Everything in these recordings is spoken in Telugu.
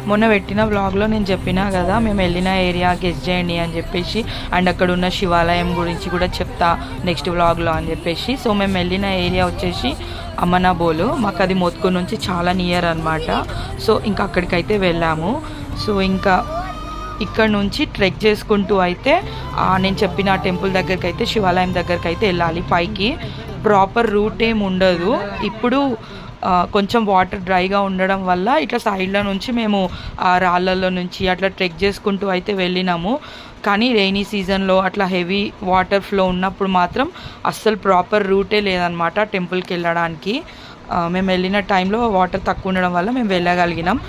మొన్న పెట్టిన వ్లాగ్లో నేను చెప్పినా కదా మేము వెళ్ళిన ఏరియా గెస్ట్ చేయండి అని చెప్పేసి, అండ్ అక్కడ ఉన్న శివాలయం గురించి కూడా చెప్తా నెక్స్ట్ వ్లాగ్లో అని చెప్పేసి. సో మేము వెళ్ళిన ఏరియా వచ్చేసి అమ్మనాబోలు. మాకు అది మోత్కూరు నుంచి చాలా నియర్ అనమాట. సో ఇంకా అక్కడికైతే వెళ్ళాము. సో ఇంకా ఇక్కడ నుంచి ట్రెక్ చేసుకుంటూ అయితే నేను చెప్పిన టెంపుల్ దగ్గరికి అయితే, శివాలయం దగ్గరికి అయితే వెళ్ళాలి. పైకి ప్రాపర్ రూట్ ఏమి ఉండదు. ఇప్పుడు కొంచెం వాటర్ డ్రైగా ఉండడం వల్ల ఇట్లా సైడ్ల నుంచి మేము ఆ రాళ్ళల్లో నుంచి అట్లా ట్రెక్ చేసుకుంటూ అయితే వెళ్ళినాము. కానీ రెయినీ సీజన్లో అట్లా హెవీ వాటర్ ఫ్లో ఉన్నప్పుడు మాత్రం అస్సలు ప్రాపర్ రూటే లేదనమాట టెంపుల్కి వెళ్ళడానికి. మేము వెళ్ళిన టైంలో వాటర్ తక్కువ ఉండడం వల్ల మేము వెళ్ళగలిగినాం.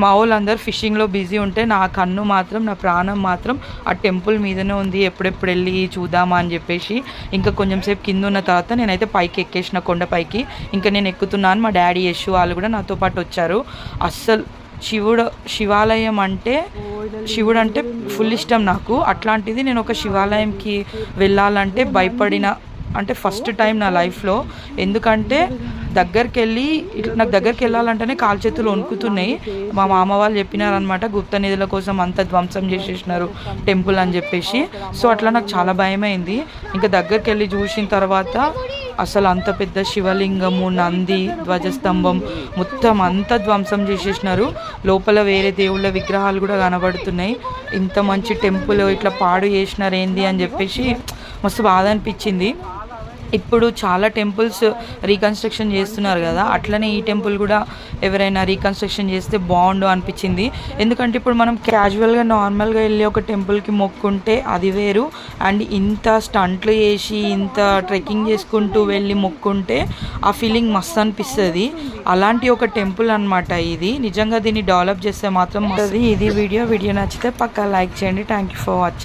మా వాళ్ళందరూ ఫిషింగ్లో బిజీ ఉంటే నా కన్ను మాత్రం, నా ప్రాణం మాత్రం ఆ టెంపుల్ మీదనే ఉంది. ఎప్పుడెప్పుడు వెళ్ళి చూద్దామా అని చెప్పేసి ఇంకా కొంచెం సేపు కింద ఉన్న తర్వాత నేనైతే పైకి ఎక్కేసిన కొండపైకి. ఇంకా నేను ఎక్కుతున్నాను, మా డాడీ యశు వాళ్ళు కూడా నాతో పాటు వచ్చారు. అస్సలు శివాలయం అంటే శివుడు అంటే ఫుల్ ఇష్టం నాకు. అట్లాంటిది నేను ఒక శివాలయంకి వెళ్ళాలంటే భయపడిన, అంటే ఫస్ట్ టైం నా లైఫ్లో. ఎందుకంటే దగ్గరికి వెళ్ళి నాకు దగ్గరికి వెళ్ళాలంటేనే కాలు చేతులు వణుకుతున్నాయి. మా మామ వాళ్ళు చెప్పినారనమాట, గుప్త నిధుల కోసం అంత ధ్వంసం చేసేసినారు టెంపుల్ అని చెప్పేసి. సో అట్లా నాకు చాలా భయమైంది. ఇంకా దగ్గరికి వెళ్ళి చూసిన తర్వాత అసలు అంత పెద్ద శివలింగము, నంది, ధ్వజస్తంభం మొత్తం అంతా ధ్వంసం చేసేసినారు. లోపల వేరే దేవుళ్ళ విగ్రహాలు కూడా కనబడుతున్నాయి. ఇంత మంచి టెంపుల్ ఇట్లా పాడు చేసినారు ఏంది అని చెప్పేసి మస్తు బాధ అనిపించింది. ఇప్పుడు చాలా టెంపుల్స్ రీకన్స్ట్రక్షన్ చేస్తున్నారు కదా, అట్లనే ఈ టెంపుల్ కూడా ఎవరైనా రీకన్స్ట్రక్షన్ చేస్తే బాగుండు అనిపించింది. ఎందుకంటే ఇప్పుడు మనం క్యాజువల్గా నార్మల్గా వెళ్ళి ఒక టెంపుల్కి మొక్కుంటే అది వేరు, అండ్ ఇంత స్టంట్లు చేసి ఇంత ట్రెక్కింగ్ చేసుకుంటూ వెళ్ళి మొక్కుంటే ఆ ఫీలింగ్ మస్తు అనిపిస్తుంది. అలాంటి ఒక టెంపుల్ అనమాట ఇది. నిజంగా దీన్ని డెవలప్ చేస్తే మాత్రం ఇది వీడియో నచ్చితే పక్కా లైక్ చేయండి. Thank you for watching.